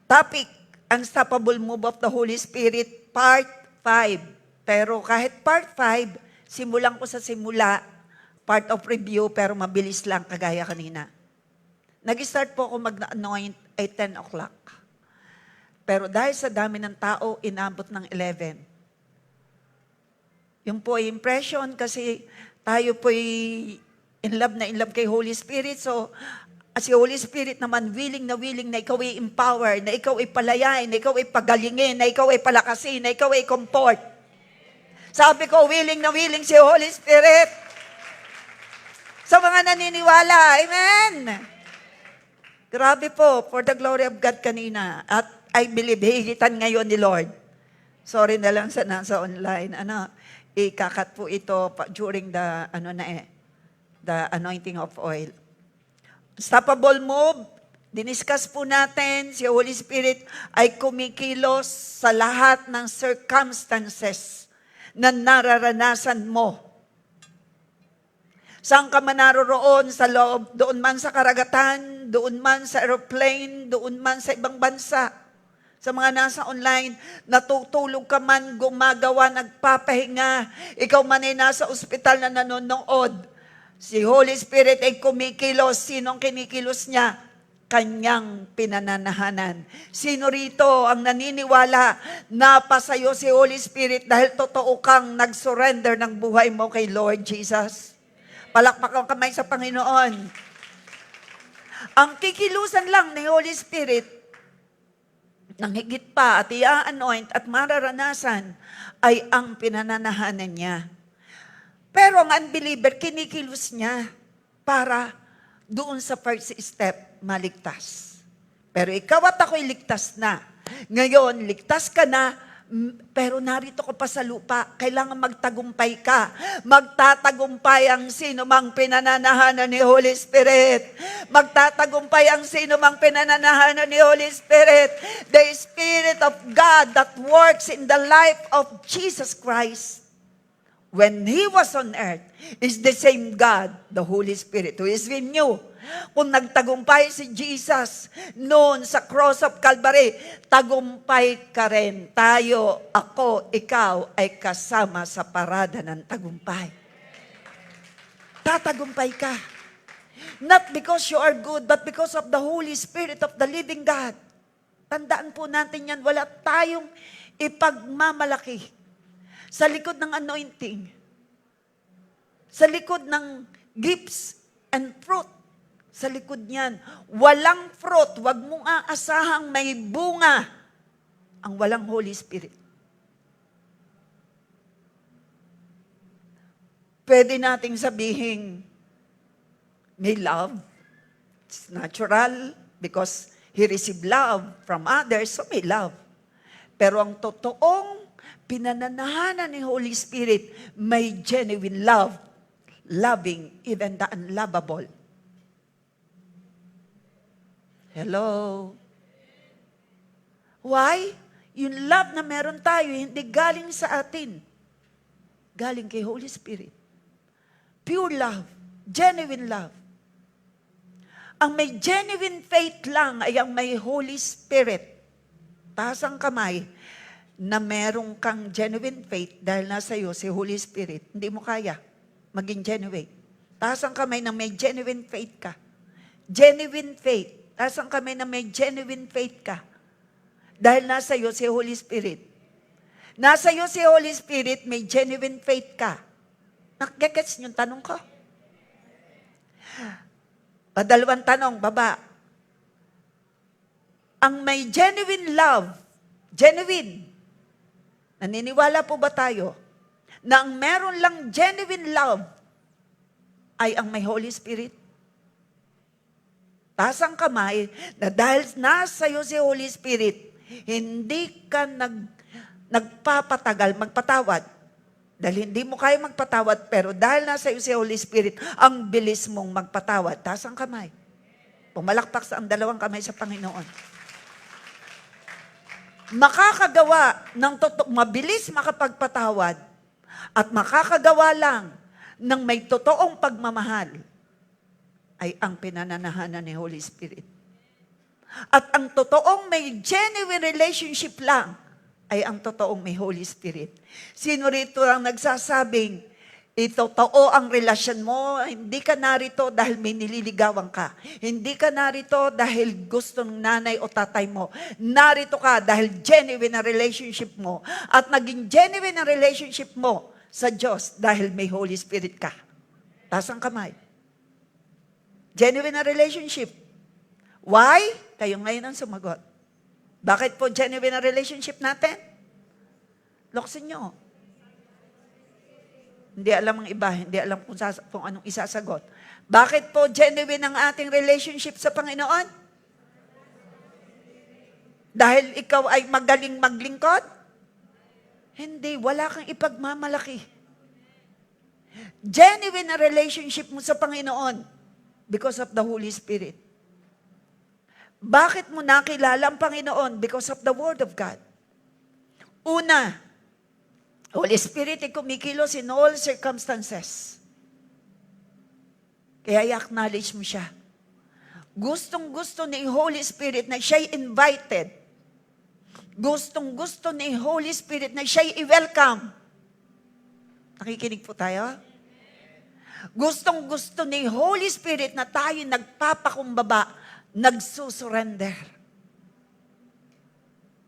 Topic, Unstoppable Move of the Holy Spirit, Part 5. Pero kahit Part 5, simulan ko sa simula, part of review, pero mabilis lang kagaya kanina. Nag-start po ako mag-anoint ay 10 o'clock. Pero dahil sa dami ng tao, inabot ng 11. Yung po ay impression kasi tayo po ay in love kay Holy Spirit. So, si Holy Spirit naman willing na ikaw ay empower, na ikaw ay palayain, na ikaw ay pagalingin, na ikaw ay palakasin, na ikaw ay comfort. Sabi ko, willing na willing si Holy Spirit. Sa mga naniniwala, amen. Grabe po, for the glory of God kanina. At I believe, hihitan ngayon ni Lord. Sorry na lang sa nasa online. Ikakat po ito during the, the anointing of oil. Unstoppable move, diniscuss po natin, si Holy Spirit ay kumikilos sa lahat ng circumstances na nararanasan mo. Saan ka man naroroon, sa loob, doon man sa karagatan, doon man sa aeroplane, doon man sa ibang bansa. Sa mga nasa online, natutulog ka man, gumagawa, nagpapahinga, ikaw man ay nasa ospital na nanonood. Si Holy Spirit ay kumikilos. Sinong kinikilos niya? Kanyang pinananahanan. Sino rito ang naniniwala na pasayo si Holy Spirit dahil totoo kang nag-surrender ng buhay mo kay Lord Jesus? Palakpak ang kamay sa Panginoon. Ang kikilusan lang ni Holy Spirit nang higit pa at i-anoint at mararanasan ay ang pinananahanan niya. Pero ang unbeliever, kinikilos niya para doon sa first step, maligtas. Pero ikaw at ako'y ligtas na. Ngayon, ligtas ka na, pero narito ka pa sa lupa. Kailangan magtagumpay ka. Magtatagumpay ang sino mang pinananahanan ni Holy Spirit. Magtatagumpay ang sino mang pinananahanan ni Holy Spirit. The Spirit of God that works in the life of Jesus Christ when He was on earth is the same God, the Holy Spirit, who is in you. Kung nagtagumpay si Jesus noon sa cross of Calvary, tagumpay ka rin. Tayo, ako, ikaw ay kasama sa parada ng tagumpay. Tatagumpay ka. Not because you are good, but because of the Holy Spirit of the living God. Tandaan po natin yan, wala tayong ipagmamalaki sa likod ng anointing, sa likod ng gifts and fruit, sa likod niyan, walang fruit, wag mong aasahang may bunga ang walang Holy Spirit. Pwede nating sabihin, may love. It's natural because He received love from others, so may love. Pero ang totoong pinananahanan ni Holy Spirit, may genuine love, loving even the unlovable. Hello? Why? Yung love na meron tayo, hindi galing sa atin. Galing kay Holy Spirit. Pure love, genuine love. Ang may genuine faith lang ay ang may Holy Spirit. Taas ang kamay na merong kang genuine faith dahil nasa iyo si Holy Spirit. Hindi mo kaya maging genuine. Taas ang kamay na may genuine faith ka. Genuine faith. Taas ang kamay na may genuine faith ka. Dahil nasa iyo si Holy Spirit. Nasa iyo si Holy Spirit, may genuine faith ka. Nakagets yung tanong ko? Dalawang tanong, baba. Ang may genuine love, genuine, naniniwala po ba tayo na ang meron lang genuine love ay ang may Holy Spirit? Taas ang kamay na dahil nasa iyo si Holy Spirit, hindi ka nagpapatagal, magpatawad. Dahil hindi mo kaya magpatawad, pero dahil nasa iyo si Holy Spirit, ang bilis mong magpatawad. Taas ang kamay. Pumalakpak sa ang dalawang kamay sa Panginoon. Makakagawa ng mabilis makapagpatawad at makakagawa lang ng may totoong pagmamahal ay ang pinananahanan ni Holy Spirit. At ang totoong may genuine relationship lang ay ang totoong may Holy Spirit. Sino rito ang nagsasabing, totoo ang relasyon mo, hindi ka narito dahil may nililigawan ka. Hindi ka narito dahil gusto ng nanay o tatay mo. Narito ka dahil genuine na relationship mo. At naging genuine na relationship mo sa Diyos dahil may Holy Spirit ka. Taas ang kamay. Genuine na relationship. Why? Kayo ngayon ang sumagot. Bakit po genuine na relationship natin? Loksin nyo. Hindi alam ang iba, hindi alam kung anong isasagot. Bakit po genuine ang ating relationship sa Panginoon? Dahil ikaw ay magaling maglingkod? Hindi, wala kang ipagmamalaki. Genuine na relationship mo sa Panginoon because of the Holy Spirit. Bakit mo nakilala ang Panginoon? Because of the Word of God. Una, Holy Spirit ay kumikilos in all circumstances. Kaya i-acknowledge mo siya. Gustong-gusto ni Holy Spirit na siya'y invited. Gustong-gusto ni Holy Spirit na siya'y i-welcome. Nakikinig po tayo? Gustong-gusto ni Holy Spirit na tayo nagpapakumbaba, nagsusurrender.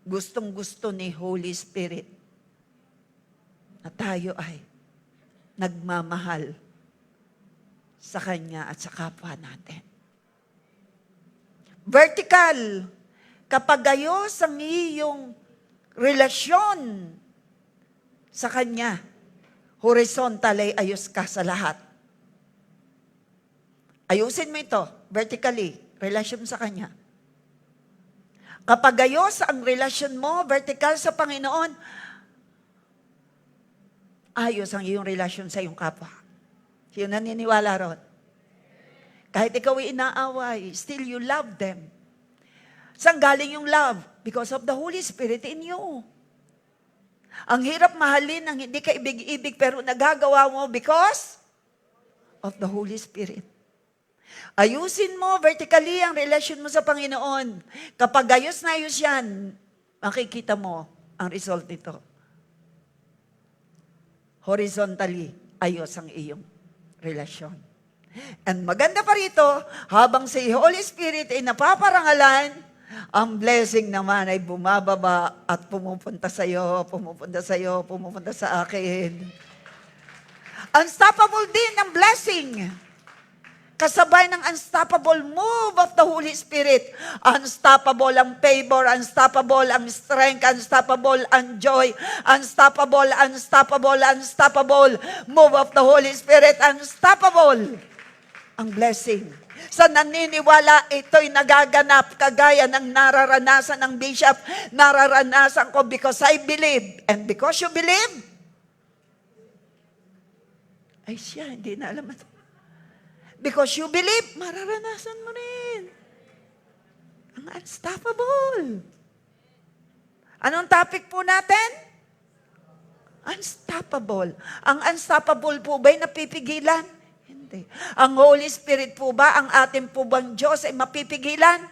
Gustong-gusto ni Holy Spirit na tayo ay nagmamahal sa Kanya at sa kapwa natin. Vertical, kapag ayos ang iyong relasyon sa Kanya, horizontal ay ayos ka sa lahat. Ayusin mo ito, vertically, relasyon sa Kanya. Kapag ayos ang relasyon mo, vertical sa Panginoon, ayos ang iyong relasyon sa iyong kapwa. Sino naniniwala ron? Kahit ikaw ay inaaway, still you love them. Saan galing yung love? Because of the Holy Spirit in you. Ang hirap mahalin, ang hindi ka ibig-ibig, pero nagagawa mo because of the Holy Spirit. Ayusin mo vertically ang relasyon mo sa Panginoon. Kapag ayos na ayos yan, makikita mo ang result nito. Horizontally, ayos ang iyong relasyon. And maganda pa rito, habang si Holy Spirit ay napaparangalan, ang blessing naman ay bumababa at pumupunta sa iyo, pumupunta sa akin. Unstoppable din ang blessing. Kasabay ng unstoppable move of the Holy Spirit. Unstoppable ang favor, unstoppable ang strength, unstoppable ang joy, unstoppable move of the Holy Spirit, unstoppable ang blessing. Sa naniniwala, ito'y nagaganap kagaya ng nararanasan ng bishop, nararanasan ko because I believe. And because you believe, ay siya, hindi na alam ito. Because you believe, mararanasan mo rin. Ang unstoppable. Anong topic po natin? Unstoppable. Ang unstoppable po ba'y napipigilan? Hindi. Ang Holy Spirit po ba, ang ating po bang Diyos ay mapipigilan?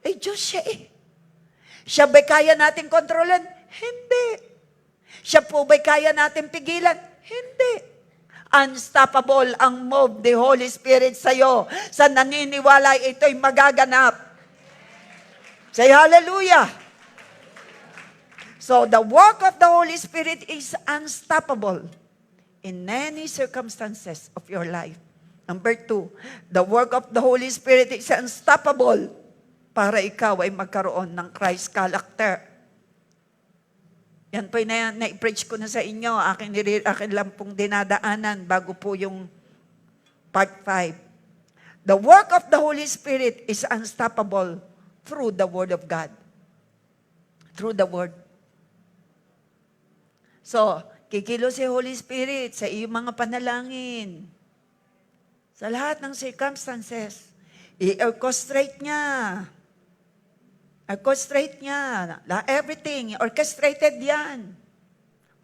Ay Diyos siya eh. Siya ba'y kaya natin kontrolan? Hindi. Siya po ba'y kaya natin pigilan? Hindi. Unstoppable ang move the Holy Spirit sa iyo. Sa naniniwala, ito'y magaganap. Say hallelujah. So the work of the Holy Spirit is unstoppable in any circumstances of your life. Number 2, the work of the Holy Spirit is unstoppable para ikaw ay magkaroon ng Christ character. Yan po na-preach ko na sa inyo. Akin lang pong dinadaanan bago po yung part 5. The work of the Holy Spirit is unstoppable through the Word of God. Through the Word. So, kikilos si Holy Spirit sa iyong mga panalangin. Sa lahat ng circumstances, i-orchestrate niya. Orchestrate niya. Everything, orchestrated yan.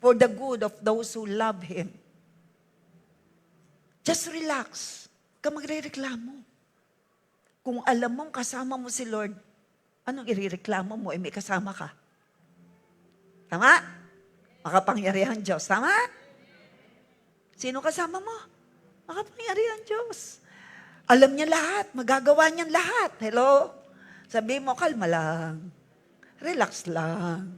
For the good of those who love Him. Just relax. Huwag ka magre-reklamo. Kung alam mong kasama mo si Lord, anong irereklamo mo? May kasama ka. Tama? Makapangyarihan Diyos. Tama? Sino kasama mo? Makapangyarihan Diyos. Alam niya lahat. Magagawa niya lahat. Hello? Sabi mo, kalma lang. Relax lang.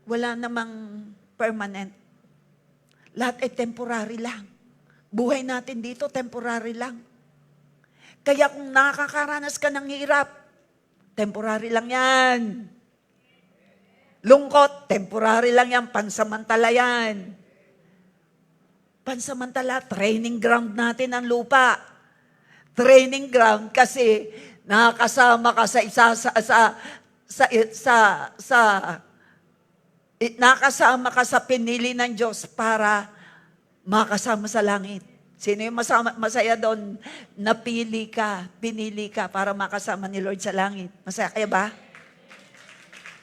Wala namang permanent. Lahat ay temporary lang. Buhay natin dito, temporary lang. Kaya kung nakakaranas ka ng hirap, temporary lang yan. Lungkot, temporary lang yan, pansamantala yan. Pansamantala, training ground natin ang lupa. Training ground kasi nakakasama ka nakasama ka sa pinili ng Diyos para makasama sa langit. Sino yung masaya doon? Pinili ka para makasama ni Lord sa langit. Masaya kaya ba?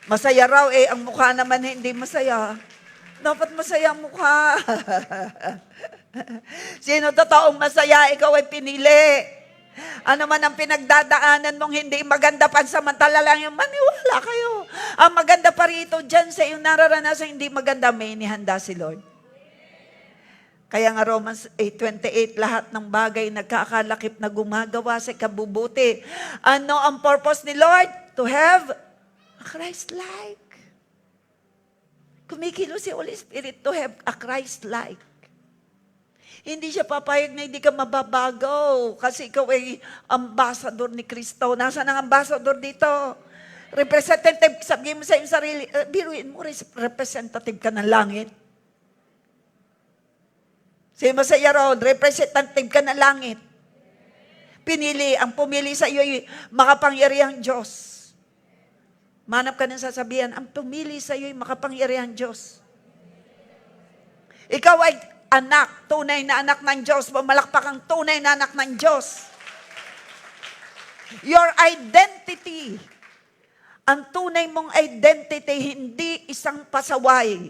Masaya raw ang mukha naman hindi masaya. Dapat masaya ang mukha. Sino totoong masaya? Ikaw ay pinili. Ano man ang pinagdadaanan mong hindi maganda, pansamantala lang yung maniwala kayo. Ang maganda pa rito dyan sa iyong nararanasan hindi maganda, may inihanda si Lord. Kaya nga Romans 8:28, lahat ng bagay nagkakalakip na gumagawa sa kabubuti. Ano ang purpose ni Lord? To have a Christ-like. Kumikilos si Holy Spirit to have a Christ-like. Hindi siya papayag na hindi ka mababagaw kasi ikaw ay ambassador ni Kristo. Nasaan ang ambassador dito? Representative, sabihin mo sa iyong sarili, biruin mo, representative ka ng langit. Sino masaya ron, representative ka ng langit. Ang pumili sa iyo ay makapangyarihang Diyos. Manap ka ng sasabihan, ang pumili sa iyo ay makapangyarihang Diyos. Ikaw ay anak, tunay na anak ng Diyos. Pumalakpak ang tunay na anak ng Diyos. Your identity. Ang tunay mong identity, hindi isang pasaway.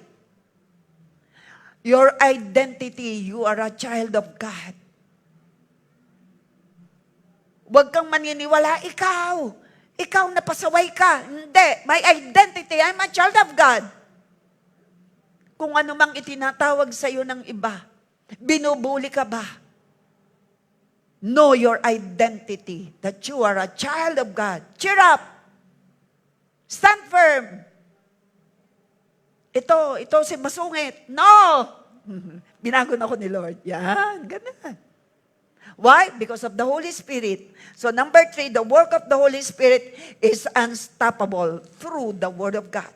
Your identity, you are a child of God. Huwag kang maniniwala, ikaw na pasaway ka. Hindi, my identity, I'm a child of God. Kung ano mang itinatawag sa iyo ng iba, binubuli ka ba? Know your identity, that you are a child of God. Cheer up! Stand firm! Ito si masungit. No! Binago na ako ni Lord. Yan, ganun. Why? Because of the Holy Spirit. So number 3, the work of the Holy Spirit is unstoppable through the Word of God.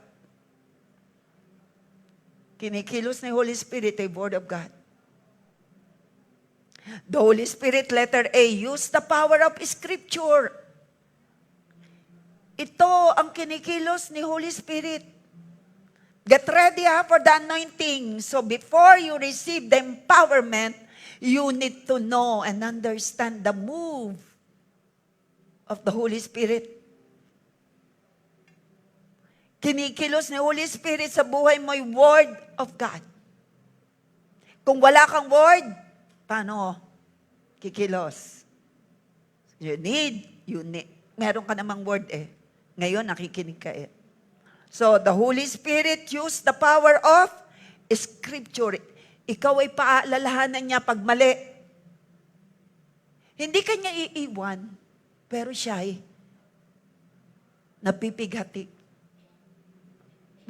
Kinikilos ni Holy Spirit ay Word of God. The Holy Spirit, letter A, use the power of Scripture. Ito ang kinikilos ni Holy Spirit. Get ready for the anointing. So before you receive the empowerment, you need to know and understand the move of the Holy Spirit. Kinikilos ni Holy Spirit sa buhay mo yung Word of God. Kung wala kang Word, paano kikilos? You need. Meron ka namang Word Ngayon, nakikinig ka So, the Holy Spirit use the power of Scripture. Ikaw ay paalalahanan niya pag mali. Hindi ka niya iiwan, pero siya ay napipighati.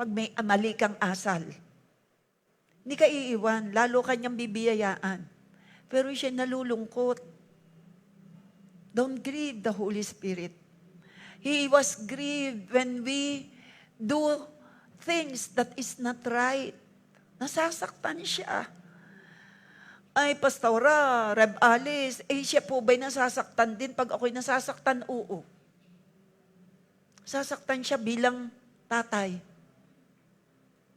May mali kang asal. Hindi ka iiwan, lalo kanyang bibiyayaan. Pero siya nalulungkot. Don't grieve the Holy Spirit. He was grieved when we do things that is not right. Nasasaktan siya. Ay, Pastora, Reb Alice, siya po ba'y nasasaktan din pag ako'y nasasaktan? Oo. Sasaktan siya bilang tatay.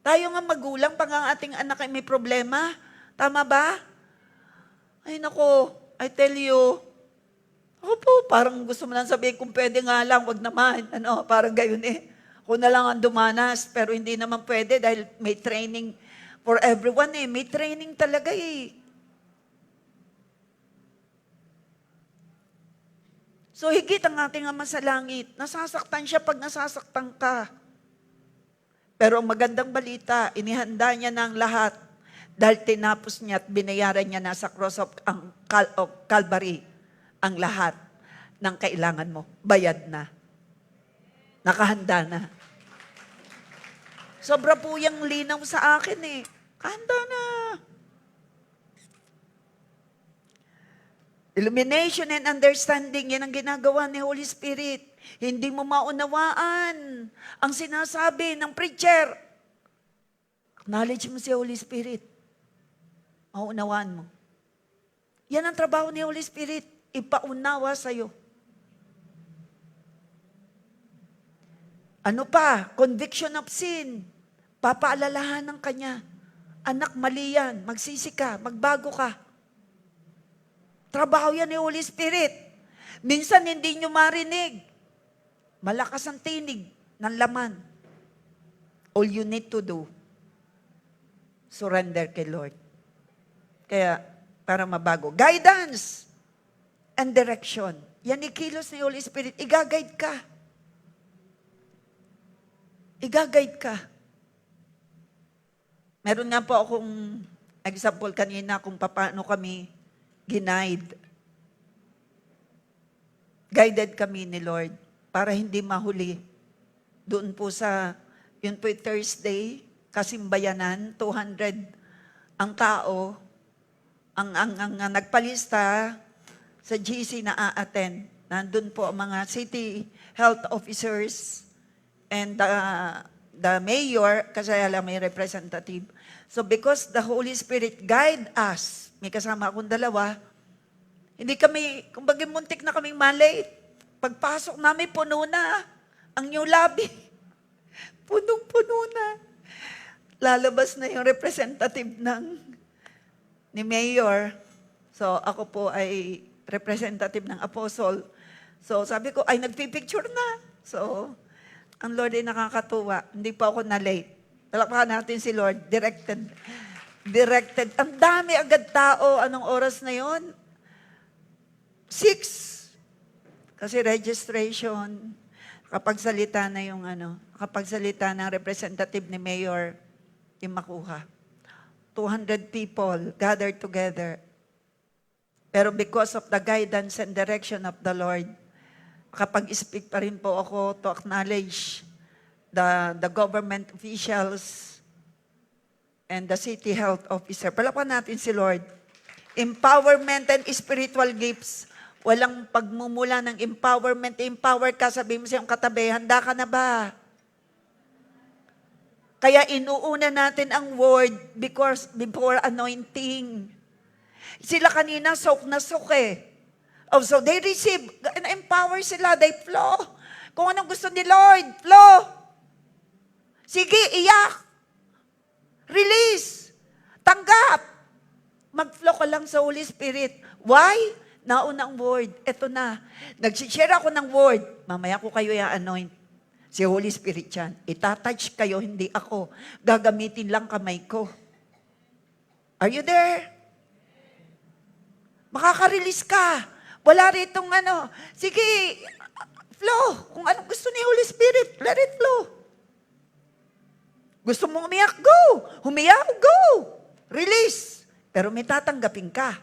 Tayo nga magulang, pag ang ating anak ay may problema, tama ba? Ay nako, I tell you, ako po, parang gusto mo lang sabihin, kung pwede nga lang, wag naman. Parang gayon Ako na lang ang dumanas, pero hindi naman pwede dahil may training for everyone May training talaga So higit ang ating Ama sa langit. Nasasaktan siya pag nasasaktan ka. Pero ang magandang balita, inihanda niya ng lahat dahil tinapos niya at binayaran niya na sa cross of Calvary ang lahat ng kailangan mo. Bayad na. Nakahanda na. Sobra po yung linaw sa akin eh. Handa na. Illumination and understanding, yan ang ginagawa ni Holy Spirit. Hindi mo maunawaan ang sinasabi ng preacher. Acknowledge mo si Holy Spirit. Maunawaan mo. Yan ang trabaho ni Holy Spirit. Ipaunawa sa'yo. Ano pa? Conviction of sin. Papaalalahan ng kanya. Anak, mali yan. Magsisi ka. Magbago ka. Trabaho yan ni Holy Spirit. Minsan hindi nyo marinig. Malakas ang tinig ng laman. All you need to do, surrender kay Lord. Kaya, para mabago. Guidance and direction. Yan ikilos ni Holy Spirit. Iga-guide ka. Iga-guide ka. Meron nga po akong example kanina kung paano kami ginaid. Guided kami ni Lord para hindi mahuli. Doon po sa, yun po Thursday, Kasimbayanan, 200 ang tao, ang nagpalista sa GC na a-attend. Nandun po ang mga city health officers and the mayor, kasi alam may representative. So because the Holy Spirit guide us, may kasama akong dalawa, hindi kami, kumbaga muntik na kaming malate. Pagpasok namin, puno na ang new lobby. Punong-puno na. Lalabas na yung representative ni Mayor. So ako po ay representative ng Apostle. So sabi ko, ay nagpipicture na. So ang Lord ay nakakatuwa. Hindi pa ako na-late. Talakpakan natin si Lord. Directed. Ang dami agad tao. Anong oras na yon? 6. Kasi registration. Kapag salita na yung kapag salita ng representative ni Mayor, yung makuha. 200 people gathered together. Pero because of the guidance and direction of the Lord, kapag speak pa rin po ako to acknowledge the government officials and the city health officer. Palapan natin si Lord. Empowerment and spiritual gifts. Walang pagmumula ng empowerment. Empower ka, sabihin mo siyang katabi, handa ka na ba? Kaya inuuna natin ang word before anointing. Sila kanina sok na sok eh. Oh, so they receive, empower sila, they flow. Kung anong gusto ni Lord, flow. Sige, iyak. Release. Tanggap. Mag-flow ka lang sa Holy Spirit. Why? Nauna ang word. Ito na. Nag-share ako ng word. Mamaya ko kayo i-anoint. Si Holy Spirit yan. Itatouch kayo, hindi ako. Gagamitin lang kamay ko. Are you there? Makaka-release ka. Wala ritong Sige, flow. Kung anong gusto ni Holy Spirit, let it flow. Gusto mong umiyak, go. Humiyak, go. Release. Pero may tatanggapin ka.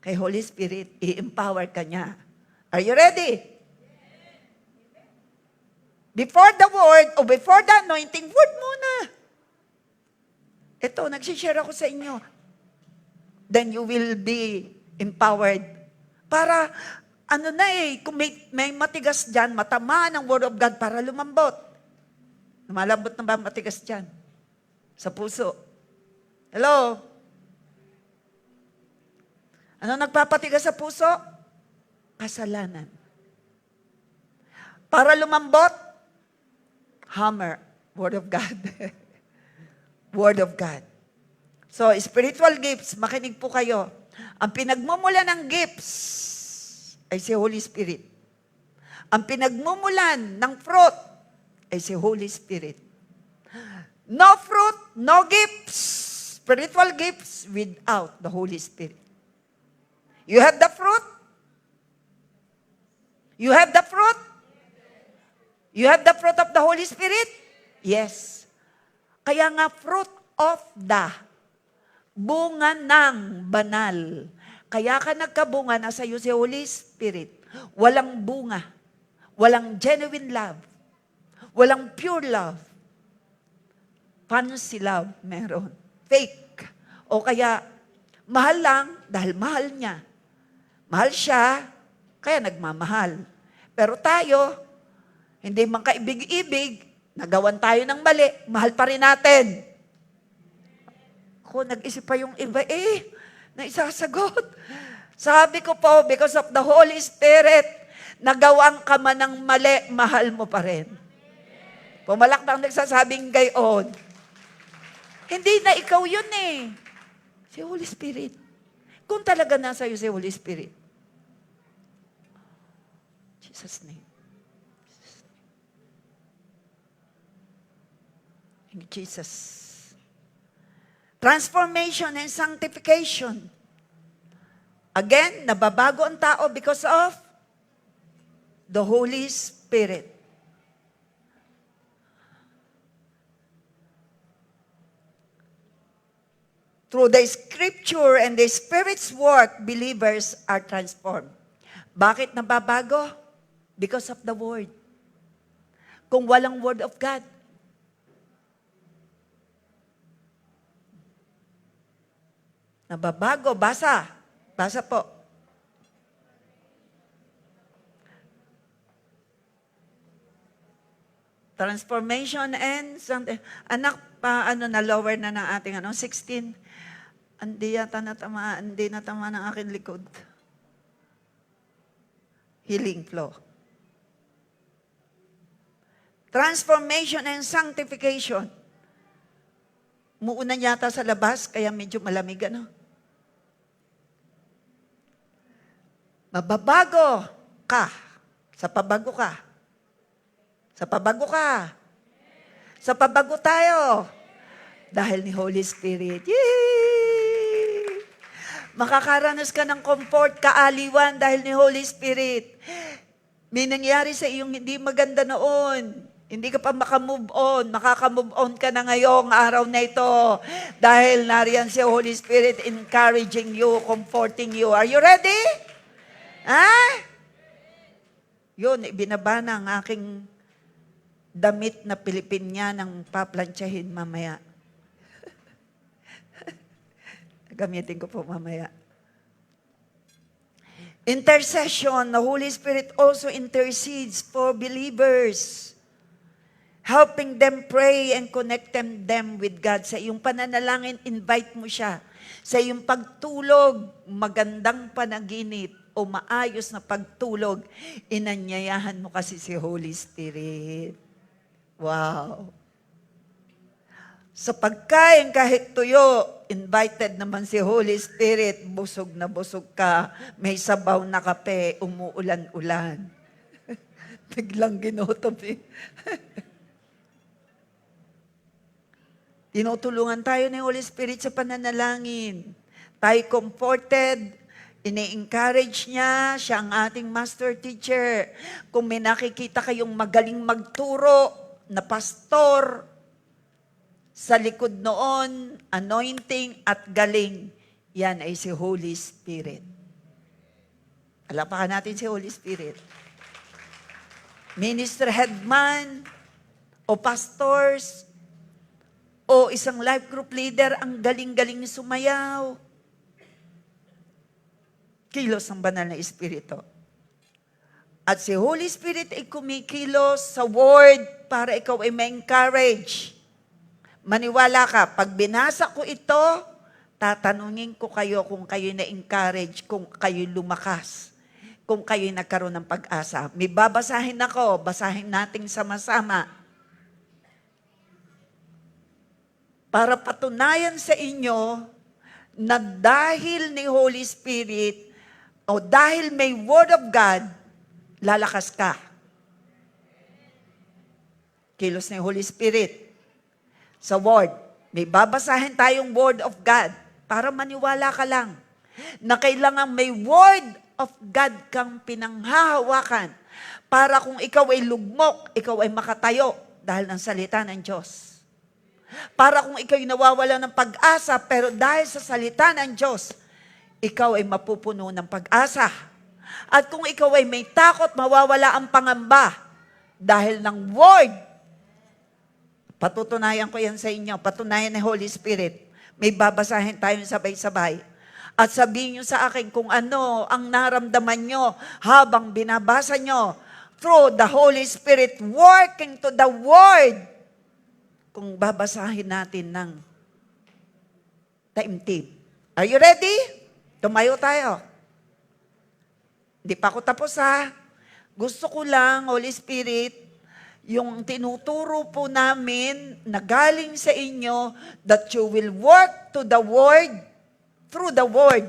Kay Holy Spirit, i-empower ka niya. Are you ready? Before the word o before the anointing, word muna. Ito, nagsishare ako sa inyo. Then you will be empowered. Para, kung may matigas dyan, matamaan ang word of God para lumambot. Lumalambot na ba matigas dyan? Sa puso. Hello? Ano nagpapatigas sa puso? Kasalanan. Para lumambot, hammer, Word of God. Word of God. So, spiritual gifts, makinig po kayo. Ang pinagmumula ng gifts ay si Holy Spirit. Ang pinagmumulan ng fruit ay si Holy Spirit. No fruit, no gifts, spiritual gifts without the Holy Spirit. You have the fruit, You have the fruit? You have the fruit of the Holy Spirit? Yes. Kaya nga, fruit of the, bunga ng banal. Kaya ka nagkabunga, nasa iyo si Holy Spirit. Walang bunga. Walang genuine love. Walang pure love. Fancy love meron. Fake. O kaya, mahal lang dahil mahal niya. Mahal siya, kaya nagmamahal. Pero tayo, hindi man kaibig-ibig, nagawan tayo ng mali, mahal pa rin natin. Ako, nag-isip pa yung iba, na isasagot. Sabi ko po, because of the Holy Spirit, nagawang ka man ng mali, mahal mo pa rin. Pumalakbang nagsasabing gayon. Hindi na ikaw yun eh. Si Holy Spirit. Kung talaga nasa iyo si Holy Spirit. Jesus' name. In Jesus. Transformation and sanctification. Again, nababago ang tao because of the Holy Spirit. Through the Scripture and the Spirit's work, believers are transformed. Bakit nababago? Because of the Word. Kung walang Word of God, nababago. Basa. Basa po. Transformation and something. Anak, na lower na ng ating 16. Hindi natama ng aking likod. Healing flow. Transformation and sanctification. Muuna yata sa labas, kaya medyo malamig, Mababago ka. Sa pabago ka. Sa pabago ka. Sa pabago tayo. Dahil ni Holy Spirit. Yay! Makakaranas ka ng comfort, kaaliwan dahil ni Holy Spirit. May nangyari sa iyong hindi maganda noon. Hindi ka pa makamove on. Makaka-move on ka na ngayong araw na ito. Dahil nariyan si Holy Spirit encouraging you, comforting you. Are you ready? Yun, ibinaba na ang aking damit na Pilipina ng paplantsahin mamaya. Gamitin ko po mamaya. Intercession. The Holy Spirit also intercedes for believers. Helping them pray and connecting them with God. Sa iyong pananalangin, invite mo siya. Sa iyong pagtulog, magandang panaginip o maayos na pagtulog, inanyayahan mo kasi si Holy Spirit. Wow! Sa pagkain kahit tuyo, invited naman si Holy Spirit, busog na busog ka, may sabaw na kape, umuulan-ulan. Biglang ginutom eh. Tinutulungan tayo ng Holy Spirit sa pananalangin. Tayo comforted, ini-encourage niya, siya ang ating master teacher. Kung may nakikita kayong magaling magturo na pastor, sa likod noon, anointing at galing, yan ay si Holy Spirit. Alapakan natin si Holy Spirit. Minister headman, o pastors, o isang life group leader, ang galing-galing sumayaw. Kilos ng banal na Espiritu. At si Holy Spirit ay kumikilos sa word para ikaw ay ma-encourage. Maniwala ka, pag binasa ko ito, tatanungin ko kayo kung kayo na-encourage, kung kayo lumakas, kung kayo nagkaroon ng pag-asa. May babasahin ako, basahin natin sama-sama. Para patunayan sa inyo na dahil ni Holy Spirit o dahil may Word of God, lalakas ka. Kilos ni Holy Spirit. Sa Word. May babasahin tayong Word of God para maniwala ka lang na kailangan may Word of God kang pinanghahawakan Para kung ikaw ay lugmok, ikaw ay makatayo dahil ng salita ng Diyos. Para kung ikaw ay nawawala ng pag-asa, pero dahil sa salita ng Diyos, ikaw ay mapupuno ng pag-asa. At kung ikaw ay may takot, mawawala ang pangamba dahil ng Word. Patutunayan ko yan sa inyo. Patunayan ni Holy Spirit. May babasahin tayo sabay-sabay. At sabihin nyo sa akin kung ano ang naramdaman nyo habang binabasa nyo through the Holy Spirit working to the Word. Kung babasahin natin ng taimtim. Are you ready? Tumayo tayo. Hindi pa ako tapos ha. Gusto ko lang, Holy Spirit, yung tinuturo po namin na galing sa inyo that you will work to the Word, through the Word.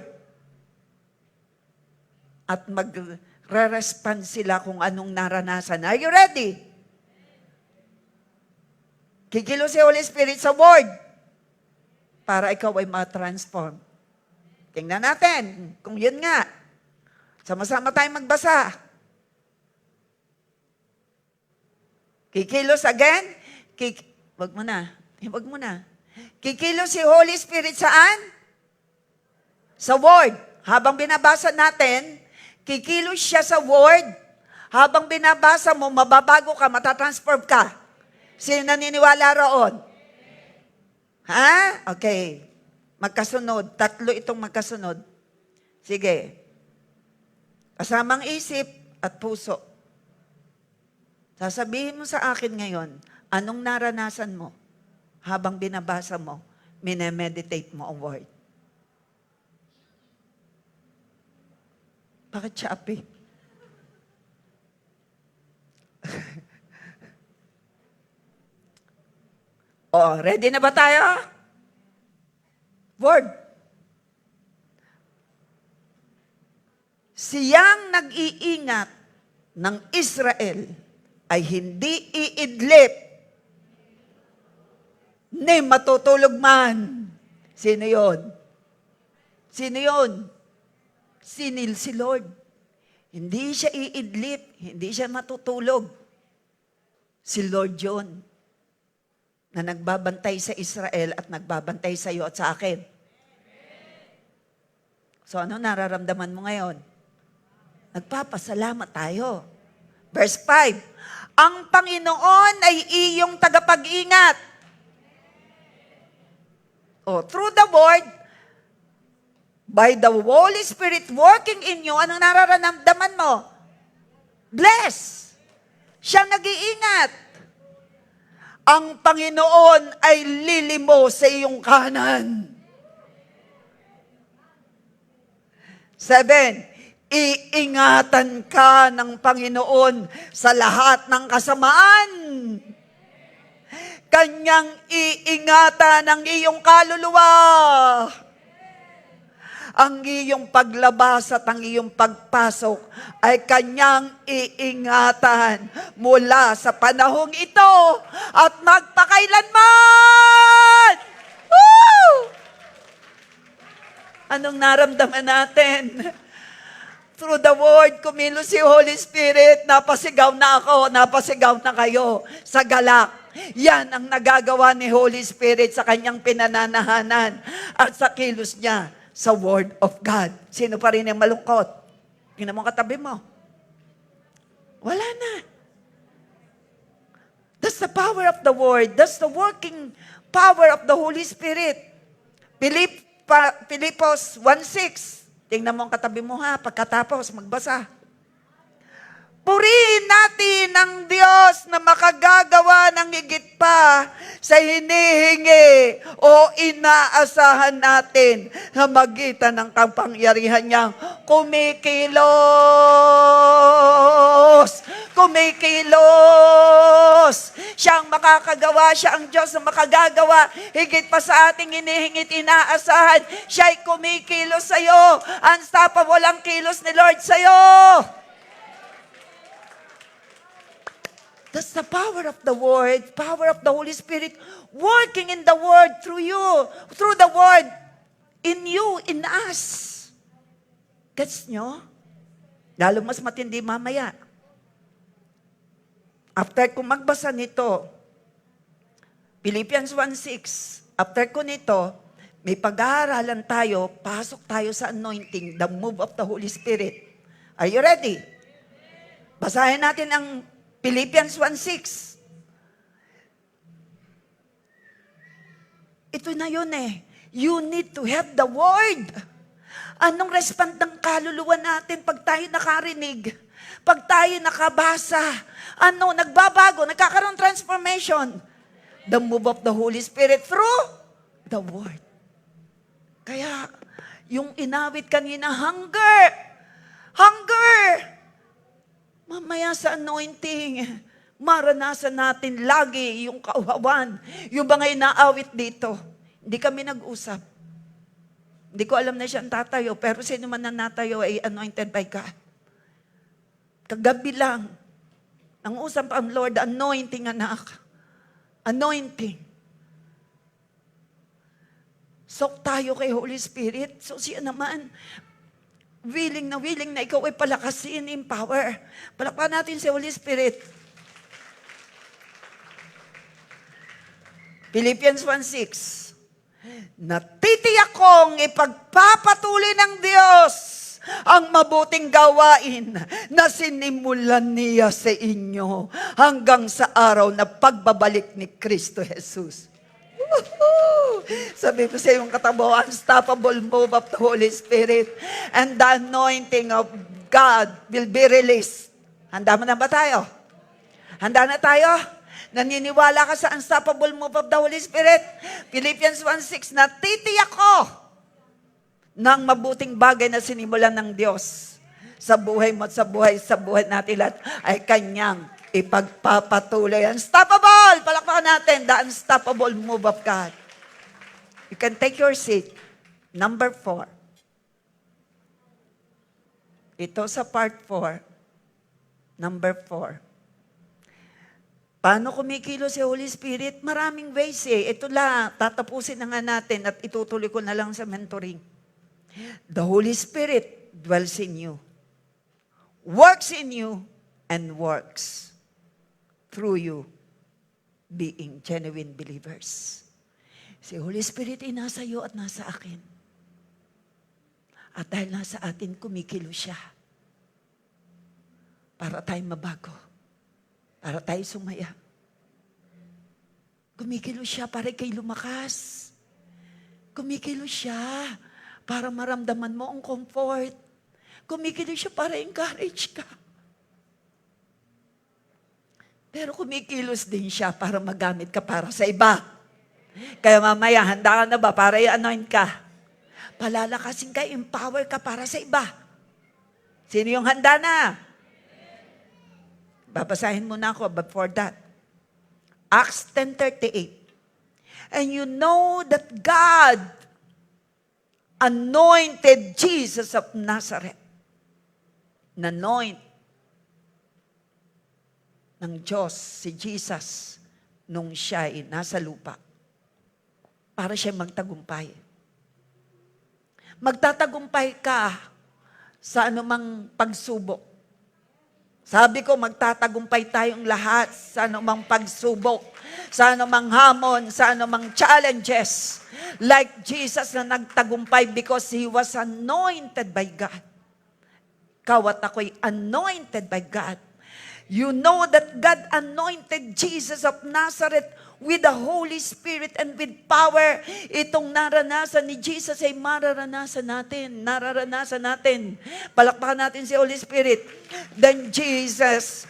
At magre-respond sila kung anong naranasan. Are you ready? Kikilo si Holy Spirit sa Word para ikaw ay ma-transform. Tingnan natin kung yun nga. Sama-sama tayong magbasa. Kikilos again. Wag mo na. Wag mo na. Kikilos si Holy Spirit saan? Sa Word. Habang binabasa natin, kikilos siya sa Word. Habang binabasa mo, mababago ka, matatransform ka. Sino naniniwala roon? Ha? Okay. Magkasunod. 3 itong magkasunod. Sige. Kasamang isip at puso. Sasabihin mo sa akin ngayon, anong naranasan mo habang binabasa mo, minemeditate mo ang Word? Bakit siyapi? Ready na ba tayo? Word. Siyang nag-iingat ng Israel ay hindi iidlip ni matutulog man. Sino yun? Sino yun? Sinil si Lord. Hindi siya iidlip, hindi siya matutulog. Si Lord yun na nagbabantay sa Israel at nagbabantay sa iyo at sa akin. So ano nararamdaman mo ngayon? Nagpapasalamat tayo. Verse 5, ang Panginoon ay iyong tagapag-ingat. Through the Word, by the Holy Spirit working in you, anong nararamdaman mo? Bless. Siyang nag-iingat. Ang Panginoon ay lilimo sa iyong kanan. 7, iingatan ka ng Panginoon sa lahat ng kasamaan. Kanyang iingatan ang iyong kaluluwa. Ang iyong paglabas at ang iyong pagpasok ay kanyang iingatan mula sa panahong ito at magpakailanman. Woo! Anong naramdaman natin? Through the Word, kumilos si Holy Spirit, napasigaw na ako, napasigaw na kayo sa galak. Yan ang nagagawa ni Holy Spirit sa kanyang pinananahanan at sa kilos niya sa Word of God. Sino pa rin yung malungkot? Tingnan mo katabi mo. Wala na. That's the power of the Word. That's the working power of the Holy Spirit. Pilipos 1:6. Tingnan mo ang katabi mo ha, pagkatapos magbasa. Purihin natin ang Diyos na makagagawa ng higit pa sa hinihingi o inaasahan natin sa magitan ng kapangyarihan niyang kumikilos. Kumikilos. Siyang makakagawa, siya ang Diyos na makagagawa higit pa sa ating hinihingit inaasahan. Siya'y kumikilos sa'yo. Unstoppable ang kilos ni Lord sa'yo. That's the power of the Word, power of the Holy Spirit working in the Word through you, through the Word, in you, in us. Gets nyo? Lalo mas matindi mamaya. After ko magbasa nito, Philippians 1:6, after ko nito, may pag-aaralan tayo, pasok tayo sa anointing, the move of the Holy Spirit. Are you ready? Basahin natin ang Philippians 1:6. Ito na yun eh. You need to have the word. Anong respond ng kaluluwa natin pag tayo nakarinig? Pag tayo nakabasa? Ano, nagbabago, nagkakaroon transformation. The move of the Holy Spirit through the word. Kaya, yung inawit kanina, hunger. Hunger. Mamaya sa anointing, maranasan natin lagi yung kauhawan. Yung mga inaawit dito. Hindi kami nag-usap. Hindi ko alam na siyang tatayo, pero sino man na natayo ay anointed by God. Kagabi lang, ang usap ang Lord, anointing anak. Anointing. Sok tayo kay Holy Spirit. So siya naman, willing na ikaw ay palakasin, empower. Palakpan natin si Holy Spirit. Philippians 1:6. Natitiyak kong ipagpapatuloy ng Diyos ang mabuting gawain na sinimulan niya sa inyo hanggang sa araw na pagbabalik ni Kristo Jesus. Woohoo! Sabi ko sa iyong katabo, unstoppable move of the Holy Spirit and the anointing of God will be released. Handa mo na ba tayo? Handa na tayo? Naniniwala ka sa unstoppable move of the Holy Spirit? Philippians 1:6, natitiyak ko ng mabuting bagay na sinimulan ng Diyos sa buhay mo at sa buhay natin lahat ay Kanyang ipagpapatuloy. Unstoppable! Palakpakan natin, the unstoppable move of God. You can take your seat. Number 4. Ito sa part 4. Number 4. Paano kumikilos si Holy Spirit? Maraming ways eh. Ito lang, tatapusin na nga natin at itutuloy ko na lang sa mentoring. The Holy Spirit dwells in you, works in you, and works through you, being genuine believers. Si Holy Spirit ay nasa iyo at nasa akin. At dahil nasa atin, kumikilos siya. Para tayo mabago. Para tayo sumaya. Kumikilos siya para kay lumakas. Kumikilos siya para maramdaman mo ang comfort. Kumikilos siya para encourage ka. Pero kumikilos din siya para magamit ka para sa iba. Kaya mamaya, handa ka na ba para i-anoint ka? Palalakasin ka, empower ka para sa iba. Sino yung handa na? Babasahin mo na ako before that. Acts 10:38. And you know that God anointed Jesus of Nazareth. Nanoint ng Diyos si Jesus nung siya ay nasa lupa para siya magtagumpay. Magtatagumpay ka sa anumang pagsubok. Sabi ko, magtatagumpay tayong lahat sa anumang pagsubok, sa anumang hamon, sa anumang challenges. Like Jesus na nagtagumpay because He was anointed by God. Ikaw at ako'y anointed by God. You know that God anointed Jesus of Nazareth with the Holy Spirit and with power. Itong naranasan ni Jesus ay mararanasan natin. Nararanasan natin. Palakpakan natin si Holy Spirit. Then Jesus,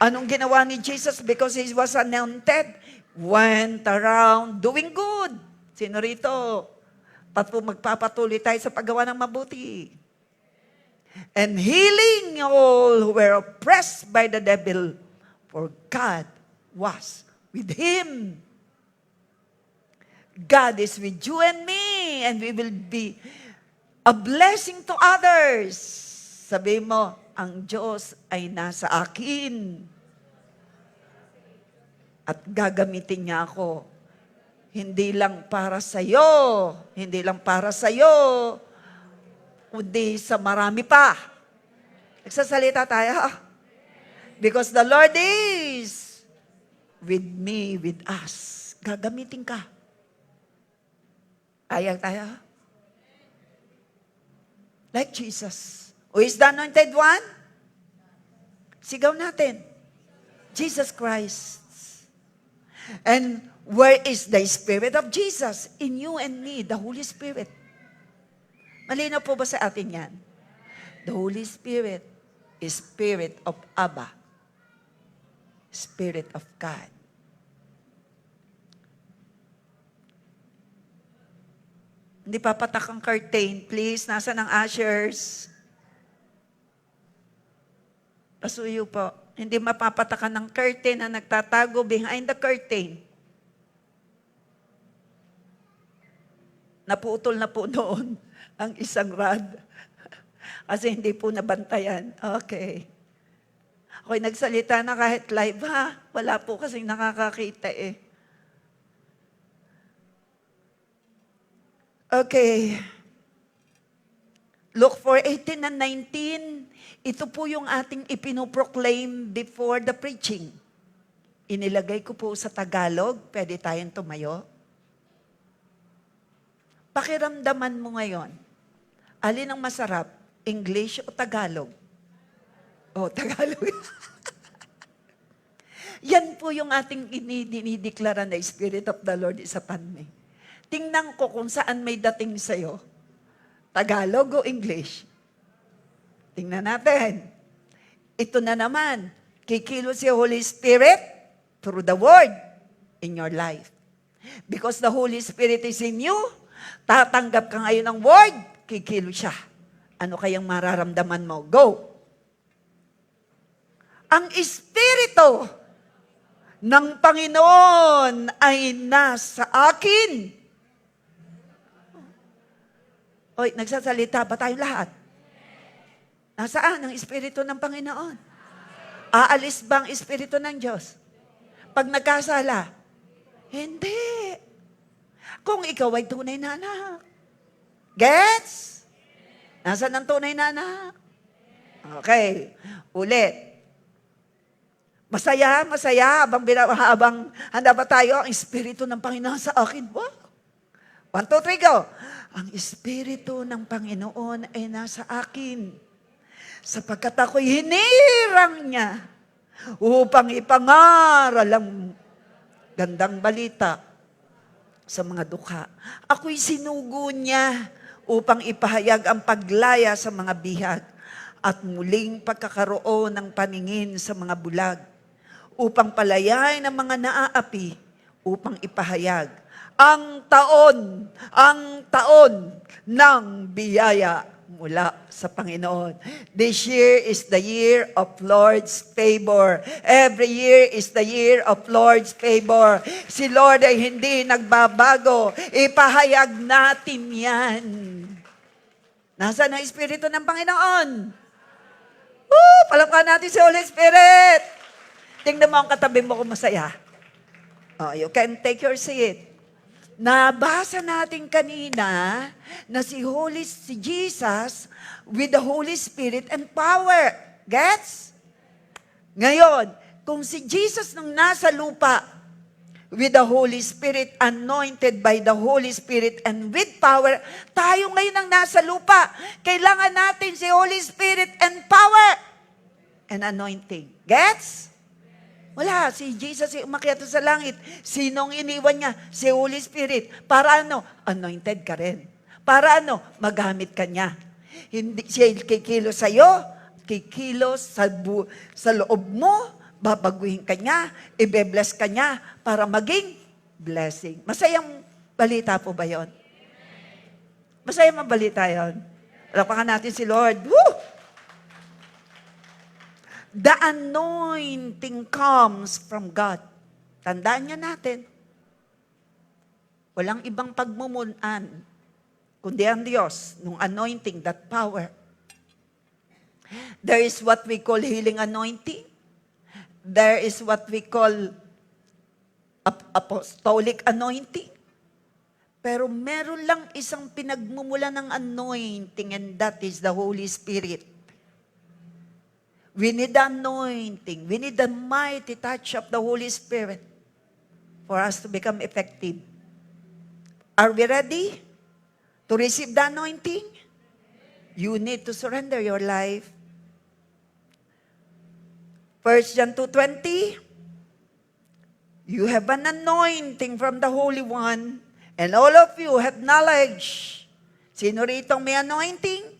anong ginawa ni Jesus? Because He was anointed, went around doing good. Sino rito? Magpapatuloy tayo sa paggawa ng mabuti. And healing all who were oppressed by the devil, for God was with him. God is with you and me, and we will be a blessing to others. Sabi mo, ang Diyos ay nasa akin. At gagamitin niya ako. Hindi lang para sa'yo, hindi lang para sa'yo, kundi sa marami pa. Nagsasalita tayo. Because the Lord is with me, with us. Gagamitin ka. Ayang tayo? Like Jesus. Who is the anointed one? Sigaw natin. Jesus Christ. And where is the Spirit of Jesus? In you and me, the Holy Spirit. Malinaw po ba sa atin yan? The Holy Spirit is Spirit of Abba. Spirit of God. Hindi papatak ang curtain. Please, nasa ng ushers? Pasuyo po. Hindi mapapatakan ng curtain na nagtatago behind the curtain. Naputol na po noon ang isang rod. Kasi hindi po nabantayan. Okay. Ako'y nagsalita na kahit live, ha? Wala po kasing nakakakita eh. Okay. Luke 4:18 and 19, ito po yung ating ipinoproclaim before the preaching. Inilagay ko po sa Tagalog, pwede tayong tumayo. Pakiramdaman mo ngayon, alin ang masarap, English o Tagalog? Oh, Tagalog. Yan po yung ating dinideklara na Spirit of the Lord is upon me. Tingnan ko kung saan may dating sa'yo. Tagalog o English? Tingnan natin. Ito na naman. Kikilos si Holy Spirit through the Word in your life. Because the Holy Spirit is in you, tatanggap ka ngayon ng Word, kikilos siya. Ano kayang mararamdaman mo? Go! Ang Espiritu ng Panginoon ay nasa akin. Oy, nagsasalita ba tayong lahat? Nasaan ang Espiritu ng Panginoon? Aalis ba ang Espiritu ng Diyos? Pag nagkasala? Hindi. Kung ikaw ay tunay na anak. Gets? Nasaan ang tunay na anak? Okay. Ulit. Masaya, habang handa ba tayo, ang Espiritu ng Panginoon sa akin. Wow! 1, 2, 3, go! Ang Espiritu ng Panginoon ay nasa akin, sapagkat ako'y hinirang niya upang ipangaral ang gandang balita sa mga dukha. Ako'y sinugo niya upang ipahayag ang paglaya sa mga bihag at muling pagkakaroon ng paningin sa mga bulag, upang palayay ng mga naaapi, upang ipahayag ang taon ng biyaya mula sa Panginoon. This year is the year of Lord's favor. Every year is the year of Lord's favor. Si Lord ay hindi nagbabago. Ipahayag natin yan. Nasaan ang Espiritu ng Panginoon? Palakpakan natin si Holy Spirit. Tingnan mo ang katabi mo kung masaya. Oh, you can take your seat. Nabasa natin kanina na si Jesus with the Holy Spirit and power. Gets? Ngayon, kung si Jesus nung nasa lupa with the Holy Spirit, anointed by the Holy Spirit and with power, tayo ngayon ang nasa lupa. Kailangan natin si Holy Spirit and power and anointing. Gets? Wala, si Jesus ay umakyat sa langit. Sinong iniwan niya? Si Holy Spirit. Para ano? Anointed ka rin. Para ano? Magamit ka niya. Hindi siya kikilos sa'yo, kikilos sa loob mo, babaguhin ka niya, ibe-bless ka niya para maging blessing. Masayang balita po ba yon? Masayang balita yon. Palakpakan natin si Lord. Woo! The anointing comes from God. Tandaan niyo natin. Walang ibang pagmumunan, kundi ang Diyos, nung anointing, that power. There is what we call healing anointing. There is what we call apostolic anointing. Pero meron lang isang pinagmumula ng anointing, and that is the Holy Spirit. We need the anointing. We need the mighty touch of the Holy Spirit. for us to become effective. Are we ready to receive the anointing? You need to surrender your life. 1 John 2:20, you have an anointing from the Holy One, and all of you have knowledge. Sino rito may anointing?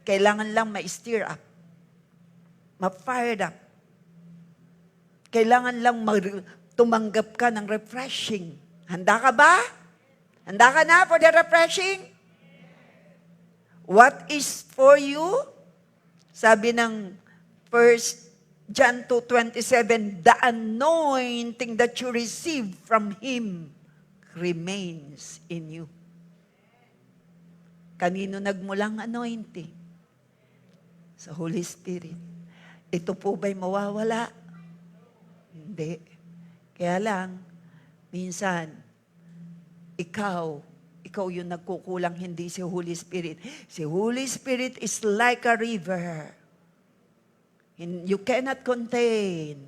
Kailangan lang ma-stir up, ma-fired up. Kailangan lang tumanggap ka ng refreshing. Handa ka ba? Handa ka na for the refreshing? What is for you? Sabi ng 1 John 2:27, the anointing that you receive from Him remains in you. Kanino nagmulang anointing? Sa Holy Spirit. Ito po ba'y mawawala? Hindi. Kaya lang, minsan, ikaw yung nagkukulang, hindi si Holy Spirit. Si Holy Spirit is like a river. You cannot contain.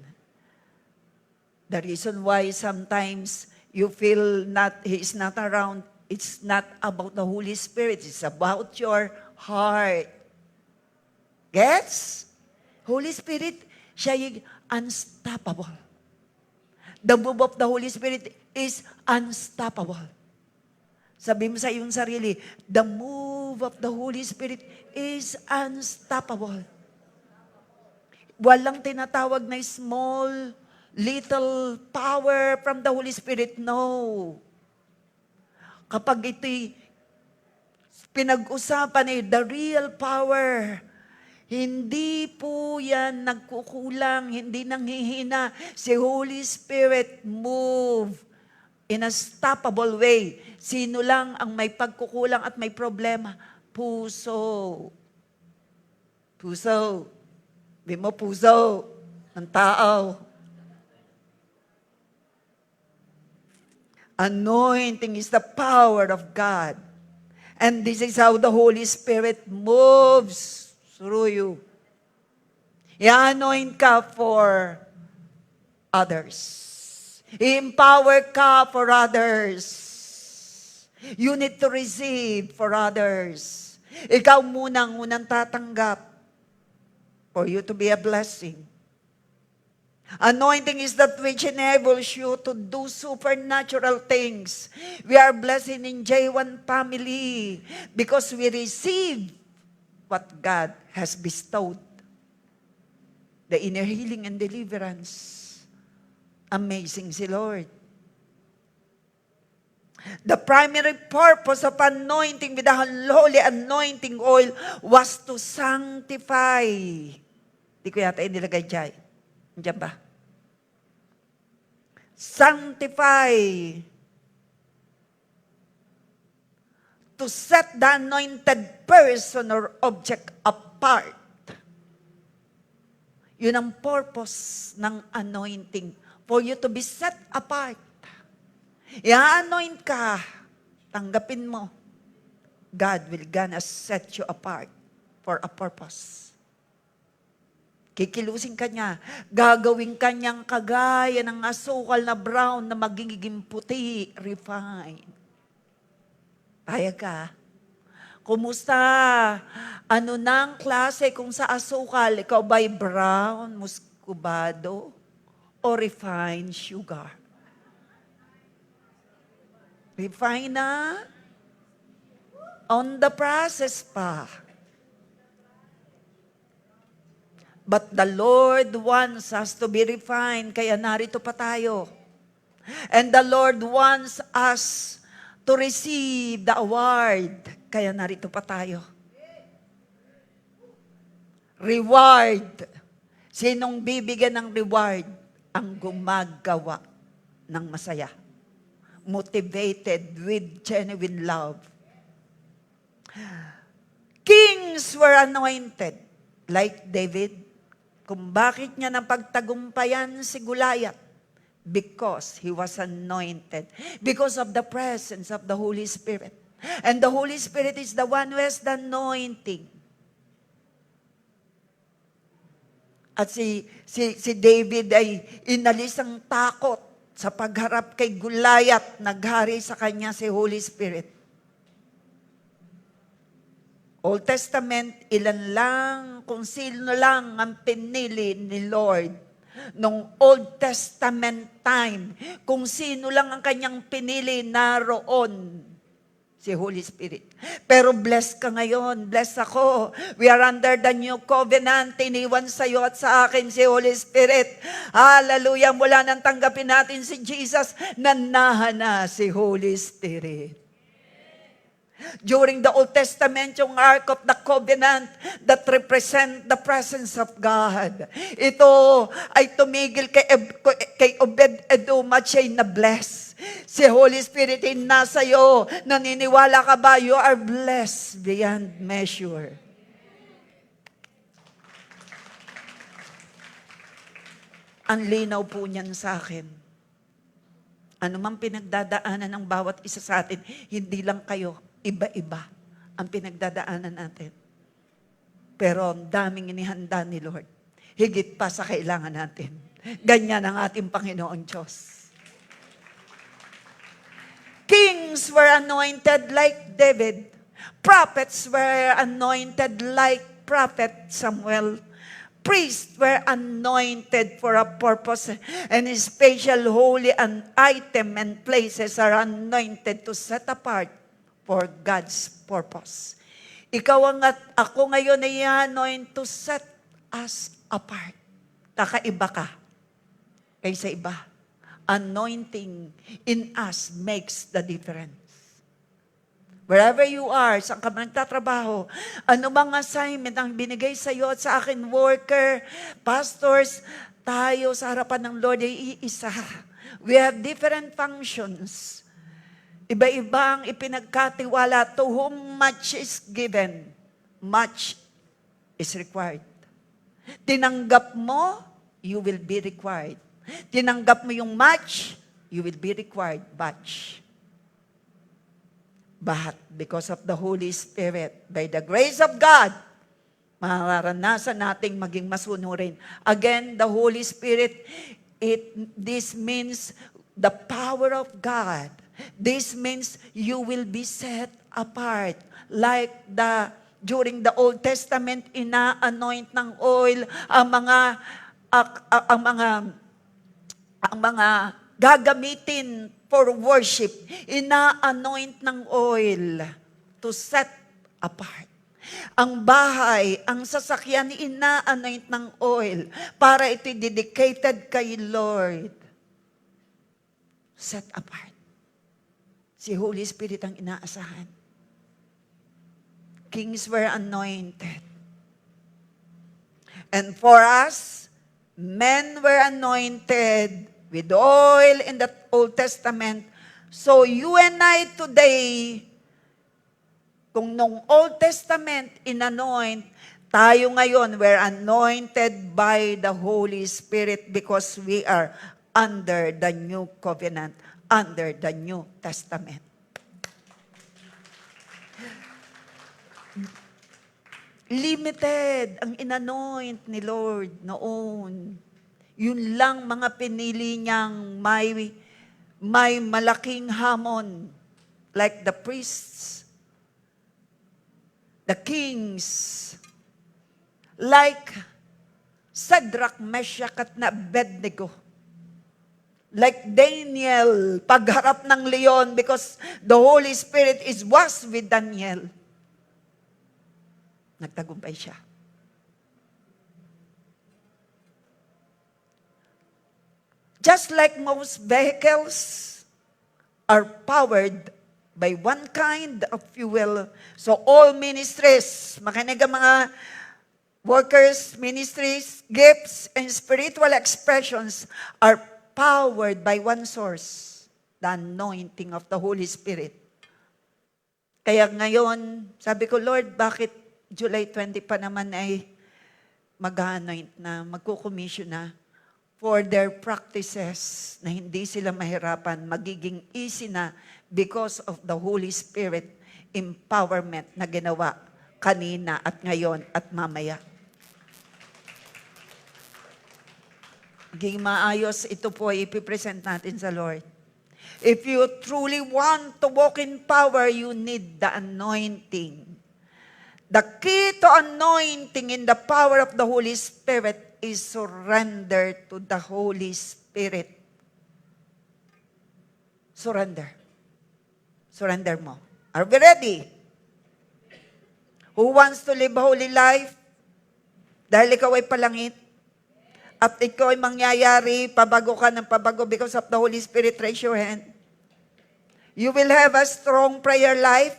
The reason why sometimes you feel He is not around, it's not about the Holy Spirit, it's about your heart. Gets? Holy Spirit, siya yung unstoppable. The move of the Holy Spirit is unstoppable. Sabi mo sa iyong sarili, the move of the Holy Spirit is unstoppable. Walang tinatawag na small, little power from the Holy Spirit. No. Kapag ito'y pinag-usapan the real power, hindi po yan nagkukulang, hindi nanghihina. Si Holy Spirit move in a stoppable way. Sino lang ang may pagkukulang at may problema? Puso. Puso. Di mo puso ng tao. Anointing is the power of God. And this is how the Holy Spirit moves through you. I-anoint ka for others. I-empower ka for others. You need to receive for others. Ikaw unang tatanggap for you to be a blessing. Anointing is that which enables you to do supernatural things. We are blessed in J1 family because we receive what God has bestowed. The inner healing and deliverance. Amazing si Lord. The primary purpose of anointing with the holy anointing oil was to sanctify. Di ko yata inilagay dyan. Diyan ba? Sanctify. To set the anointed person or object apart. Yun ang purpose ng anointing. For you to be set apart. I-anoint ka. Tanggapin mo. God will gonna set you apart for a purpose. Kikilusin ka niya. Gagawin ka niyang kagaya ng asukal na brown na magiging puti, refined. Payag ka. Kumusta? Ano nang klase kung sa asukal? Ikaw ba'y brown, muscovado, o refined sugar? Refined na? On the process pa. But the Lord wants us to be refined, kaya narito pa tayo. And the Lord wants us to receive the award, kaya narito pa tayo. Reward. Sinong bibigyan ng reward? Ang gumagawa ng masaya. Motivated with genuine love. Kings were anointed, like David. Kung bakit niya napagtagumpayan si Goliath? Because he was anointed. Because of the presence of the Holy Spirit. And the Holy Spirit is the one who has the anointing. At si David ay inalis ang takot sa pagharap kay Goliath, naghari sa kanya si Holy Spirit. Old Testament, ilan lang, kung sino lang ang pinili ni Lord. Nung Old Testament time, kung sino lang ang kanyang pinili, naroon si Holy Spirit. Pero blessed ka ngayon, blessed ako. We are under the new covenant. Iniwan sa iyo at sa akin si Holy Spirit. Hallelujah, mula nang tanggapin natin si Jesus, nanahan na si Holy Spirit. During the Old Testament, yung Ark of the Covenant that represent the presence of God. Ito ay tumigil kay Obed-Edom at siya'y na-bless. Si Holy Spirit ay nasa iyo. Naniniwala ka ba? You are blessed beyond measure. Ang linaw po niyan sa akin. Ano mang pinagdadaanan ng bawat isa sa atin, hindi lang kayo, iba-iba ang pinagdadaanan natin. Pero ang daming inihanda ni Lord. Higit pa sa kailangan natin. Ganyan ang ating Panginoon Diyos. Kings were anointed like David. Prophets were anointed like Prophet Samuel. Priests were anointed for a purpose, and special holy item and places are anointed to set apart for God's purpose. Ikaw at ako ngayon ay anointed to set us apart. Kakaiba ka kaysa iba. Anointing in us makes the difference. Wherever you are, saan ka man nagtatrabaho, ano bang assignment ang binigay sa iyo at sa akin, worker, pastors, tayo sa harapan ng Lord ay iisa. We have different functions. Iba-ibang ipinagkatiwala. To whom much is given, much is required. Tinanggap mo, you will be required. Tinanggap mo yung much, you will be required much. But because of the Holy Spirit, by the grace of God, mararanasan nating maging masunurin. Again, the Holy Spirit, this means the power of God. This means you will be set apart. Like during the Old Testament, ina-anoint ng oil ang mga gagamitin for worship. Ina-anoint ng oil to set apart. Ang bahay, ang sasakyan, ina-anoint ng oil para ito'y dedicated kay Lord. Set apart. Si Holy Spirit ang inaasahan. Kings were anointed. And for us, men were anointed with oil in the Old Testament. So you and I today, kung nung Old Testament inanoint, tayo ngayon, we're anointed by the Holy Spirit because we are under the new covenant, under the New Testament. Limited ang inanoint ni Lord noon. Yun lang mga pinili niyang may malaking hamon. Like the priests, the kings, like Shadrach, Meshach at Abednego. Like Daniel, pagharap ng leon because the Holy Spirit was with Daniel. Nagtagumpay siya. Just like most vehicles are powered by one kind of fuel, so all ministries, makinig ang mga workers, ministries, gifts, and spiritual expressions are powered by one source, the anointing of the Holy Spirit. Kaya ngayon, sabi ko, Lord, bakit July 20 pa naman ay mag-anoint na, magkukomission na for their practices na hindi sila mahirapan, magiging easy na because of the Holy Spirit empowerment na ginawa kanina at ngayon at mamaya. Maging maayos, ito po ay ipipresent natin sa Lord. If you truly want to walk in power, you need the anointing. The key to anointing in the power of the Holy Spirit is surrender to the Holy Spirit. Surrender. Surrender mo. Are we ready? Who wants to live a holy life? Dahil ikaw ay palangit. At ikaw ay mangyayari, pabago ka ng pabago because of the Holy Spirit. Raise your hand. You will have a strong prayer life.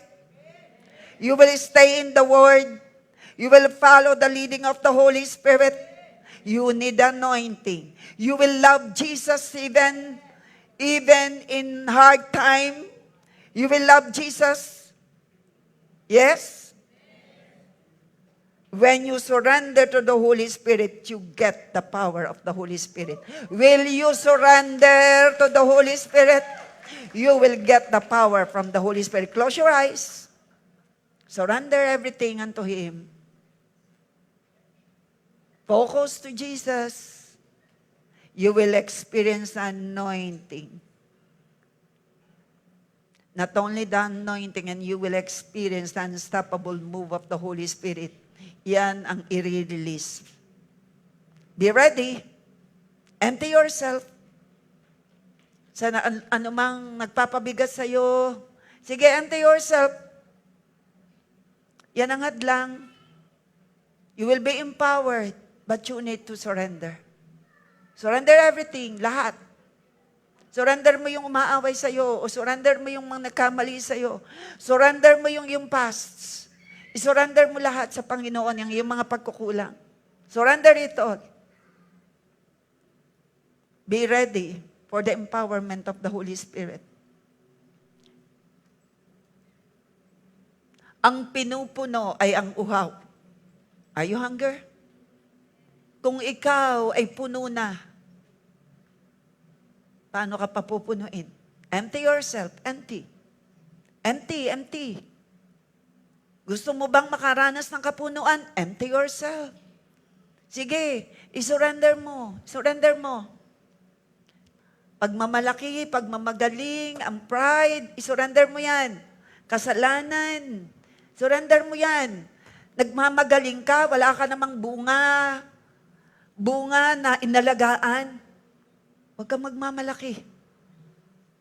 You will stay in the Word. You will follow the leading of the Holy Spirit. You need anointing. You will love Jesus even in hard time. You will love Jesus. Yes? When you surrender to the Holy Spirit, you get the power of the Holy Spirit. Will you surrender to the Holy Spirit? You will get the power from the Holy Spirit. Close your eyes. Surrender everything unto Him. Focus to Jesus. You will experience anointing. Not only the anointing, and you will experience the unstoppable move of the Holy Spirit. Yan ang i-release. Be ready. Empty yourself. Sana anumang nagpapabigat sa'yo, sige, empty yourself. Yan ang hadlang. You will be empowered, but you need to surrender. Surrender everything, lahat. Surrender mo yung umaaway sa'yo, o surrender mo yung mga nagkamali sa'yo. Surrender mo yung past. I-surrender mo lahat sa Panginoon yung mga pagkukulang. Surrender it all. Be ready for the empowerment of the Holy Spirit. Ang pinupuno ay ang uhaw. Are you hunger? Kung ikaw ay puno na, paano ka papupunuin? Empty yourself. Empty. Empty, empty. Gusto mo bang makaranas ng kapunuan? Empty yourself. Sige, i-surrender mo. Surrender mo. Pagmamalaki, pagmamagaling, ang pride, i-surrender mo yan. Kasalanan, surrender mo yan. Nagmamagaling ka, wala ka namang bunga. Bunga na inalagaan. Huwag kang magmamalaki.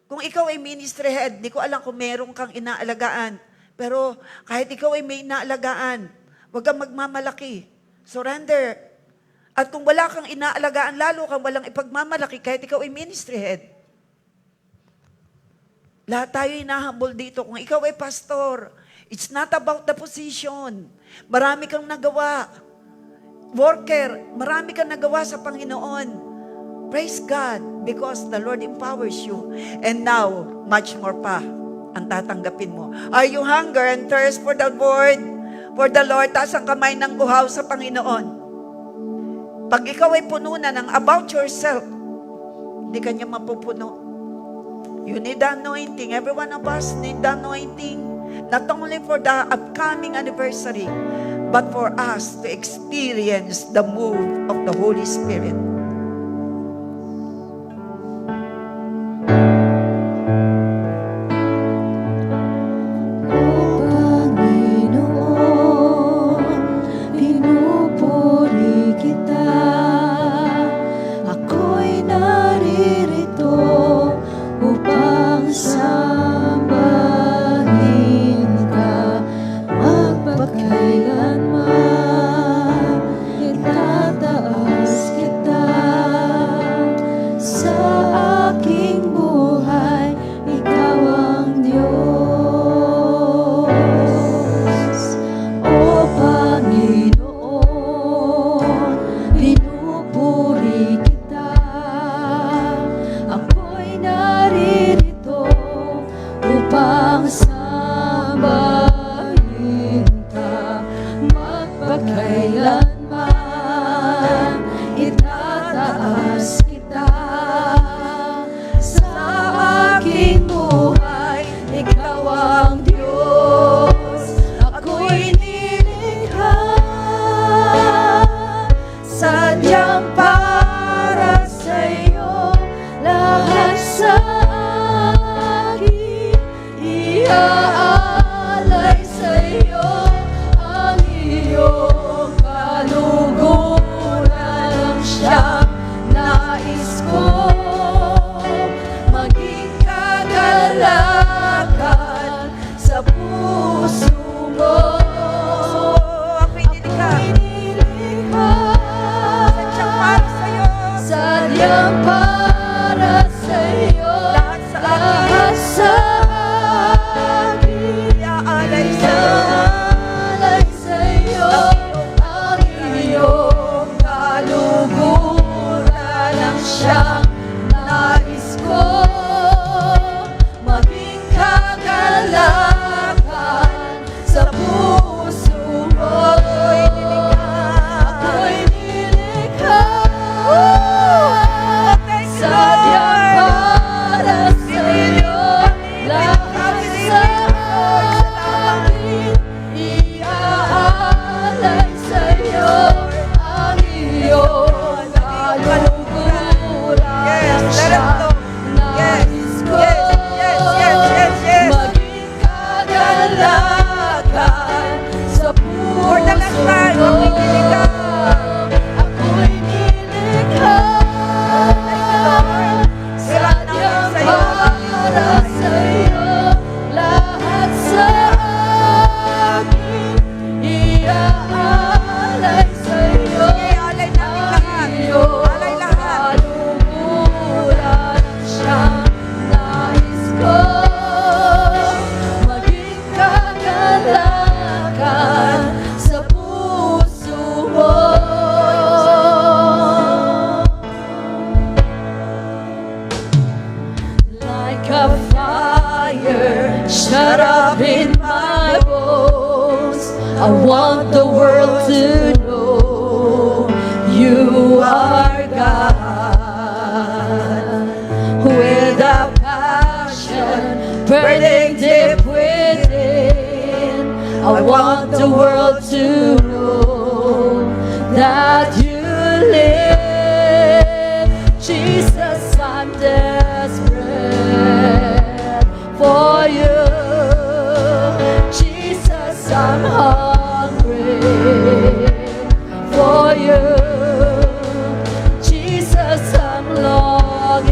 Kung ikaw ay ministry head, di ko alam kung meron kang inaalagaan. Pero kahit ikaw ay may inaalagaan, huwag kang magmamalaki. Surrender. At kung wala kang inaalagaan, lalo kang walang ipagmamalaki kahit ikaw ay ministry head. Lahat tayo hinahambol dito. Kung ikaw ay pastor, it's not about the position. Marami kang nagawa. Worker, marami kang nagawa sa Panginoon. Praise God because the Lord empowers you. And now, much more pa ang tatanggapin mo. Are you hunger and thirst for the word? For the Lord, taas ang kamay ng uhaw sa Panginoon. Pag ikaw ay puno na ng about yourself, hindi ka niya mapupuno. You need the anointing. Every one of us need the anointing. Not only for the upcoming anniversary, but for us to experience the move of the Holy Spirit. Kailanman itataas kita. Kanyang para sa'yo, lahat sa akin iaalay sa'yo. Sige, alay natin lahat. Alay lahat. Kalungkulan siyang nais ko, maging kagalakan sa puso mo. Like a fire shut up in my bones, I want the world to know you are God. With a passion burning deep within, I want the world to know that you live. Jesus, I'm desperate for you. Jesus, I'm hungry for you. Jesus, I'm longing